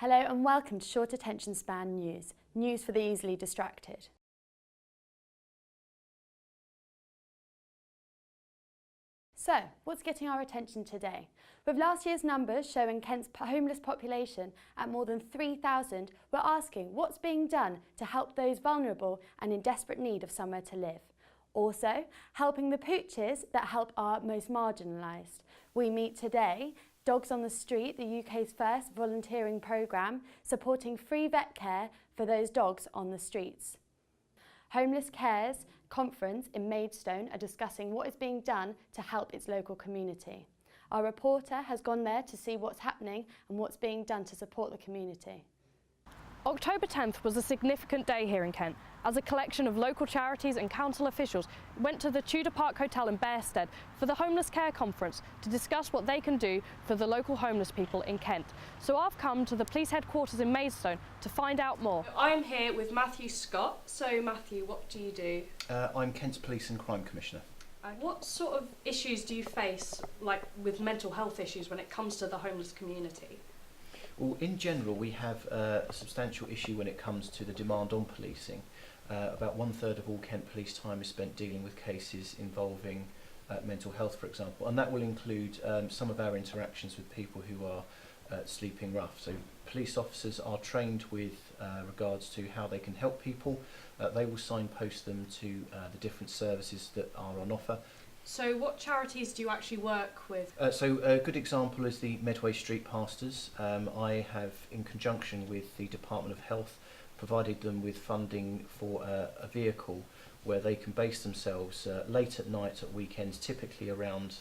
Hello and welcome to Short Attention Span News, news for the easily distracted. So, what's getting our attention today? With last year's numbers showing Kent's homeless population at more than 3,000, we're asking what's being done to help those vulnerable and in desperate need of somewhere to live. Also, helping the pooches that help our most marginalised. We meet today Dogs on the Street, the UK's first volunteering programme, supporting free vet care for those dogs on the streets. Homeless Cares Conference in Maidstone are discussing what is being done to help its local community. Our reporter has gone there to see what's happening and what's being done to support the community. October 10th was a significant day here in Kent, as a collection of local charities and council officials went to the Tudor Park Hotel in Bearsted for the Homeless Care Conference to discuss what they can do for the local homeless people in Kent. So I've come to the police headquarters in Maidstone to find out more. I'm here with Matthew Scott. So Matthew, what do you do? I'm Kent's Police and Crime Commissioner. What sort of issues do you face, like with mental health issues, when it comes to the homeless community? Well, in general, we have a substantial issue when it comes to the demand on policing. About 1/3 of all Kent police time is spent dealing with cases involving mental health, for example, and that will include some of our interactions with people who are sleeping rough. So police officers are trained with regards to how they can help people. They will signpost them to the different services that are on offer. So what charities do you actually work with? So a good example is the Medway Street Pastors. I have, in conjunction with the Department of Health, provided them with funding for a vehicle where they can base themselves late at night, at weekends, typically around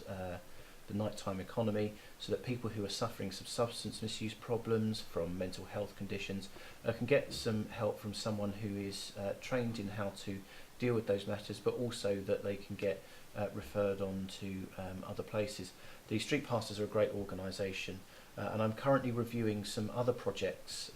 the nighttime economy, so that people who are suffering some substance misuse problems from mental health conditions can get some help from someone who is trained in how to deal with those matters, but also that they can get referred on to other places. The Street Pastors are a great organisation, and I'm currently reviewing some other projects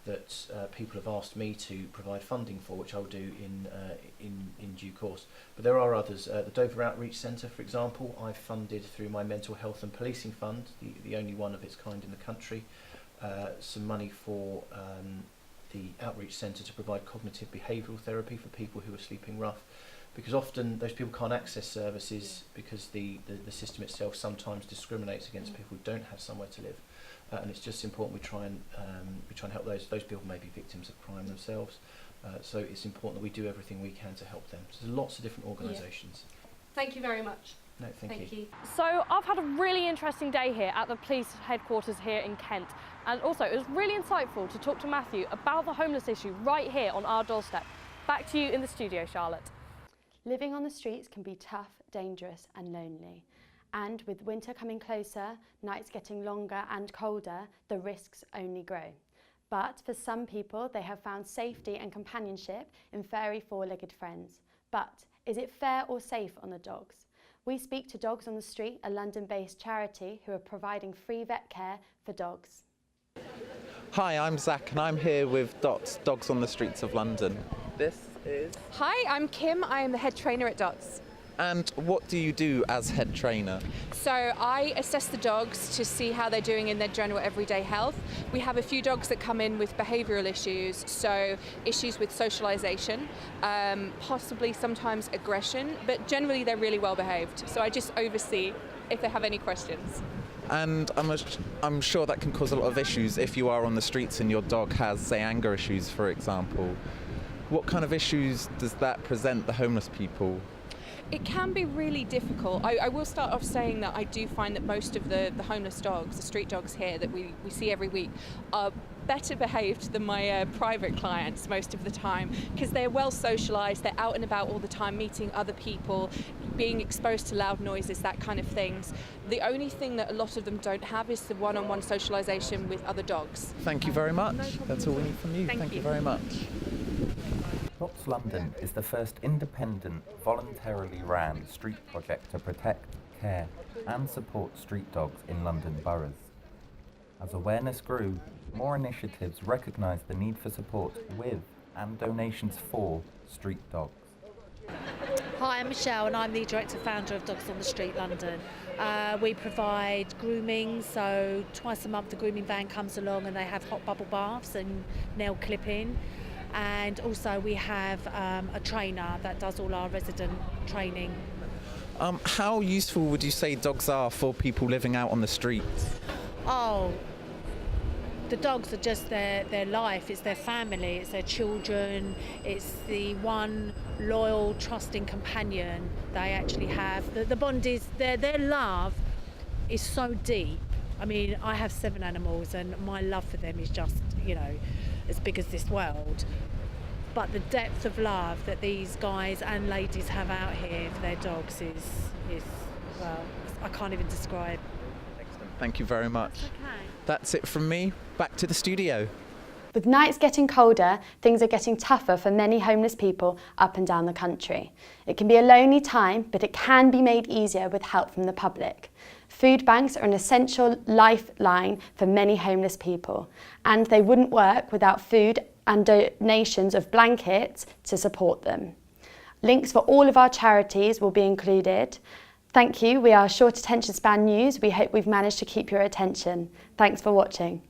that people have asked me to provide funding for, which I'll do in due course. But there are others. The Dover Outreach Centre, for example, I've funded through my Mental Health and Policing Fund, the only one of its kind in the country, some money for the Outreach Centre to provide cognitive behavioural therapy for people who are sleeping rough, because often those people can't access services because the system itself sometimes discriminates against people who don't have somewhere to live, and it's just important we try and help those people may be victims of crime themselves, so it's important that we do everything we can to help them. So there's lots of different organisations. Yeah. Thank you very much. No, thank you. So I've had a really interesting day here at the police headquarters here in Kent, and also it was really insightful to talk to Matthew about the homeless issue right here on our doorstep. Back to you in the studio, Charlotte. Living on the streets can be tough, dangerous and lonely. And with winter coming closer, nights getting longer and colder, the risks only grow. But for some people, they have found safety and companionship in furry four-legged friends. But is it fair or safe on the dogs? We speak to Dogs on the Street, a London-based charity who are providing free vet care for dogs. Hi, I'm Zach and I'm here with DOTS, Dogs on the Streets of London. This is... Hi, I'm Kim. I am the head trainer at DOTS. And what do you do as head trainer? So I assess the dogs to see how they're doing in their general everyday health. We have a few dogs that come in with behavioural issues, so issues with socialisation, possibly sometimes aggression, but generally they're really well behaved. So I just oversee if they have any questions. And I'm sure that can cause a lot of issues if you are on the streets and your dog has, say, anger issues, for example. What kind of issues does that present the homeless people? It can be really difficult. I will start off saying that I do find that most of the homeless dogs, the street dogs here that we see every week, are better behaved than my private clients most of the time, because they're well socialised, they're out and about all the time, meeting other people, being exposed to loud noises, that kind of things. The only thing that a lot of them don't have is the one-on-one socialisation with other dogs. Thank you very much. That's all we need from you. Thank you very much. DOTS London is the first independent, voluntarily ran street project to protect, care and support street dogs in London boroughs. As awareness grew, more initiatives recognised the need for support with and donations for street dogs. Hi, I'm Michelle and I'm the director-founder of Dogs on the Street London. We provide grooming, so twice a month the grooming van comes along and they have hot bubble baths and nail clipping. And also we have a trainer that does all our resident training. How useful would you say dogs are for people living out on the streets? Oh, the dogs are just their life, it's their family, it's their children, it's the one loyal, trusting companion they actually have. The bond is, their love is so deep. I mean, I have 7 animals and my love for them is just, you know, as big as this world. But the depth of love that these guys and ladies have out here for their dogs is well, I can't even describe. Excellent. Thank you very much. That's okay. That's it from me. Back to the studio. With nights getting colder, things are getting tougher for many homeless people up and down the country. It can be a lonely time, but it can be made easier with help from the public. Food banks are an essential lifeline for many homeless people, and they wouldn't work without food and donations of blankets to support them. Links for all of our charities will be included. Thank you. We are Short Attention Span News. We hope we've managed to keep your attention. Thanks for watching.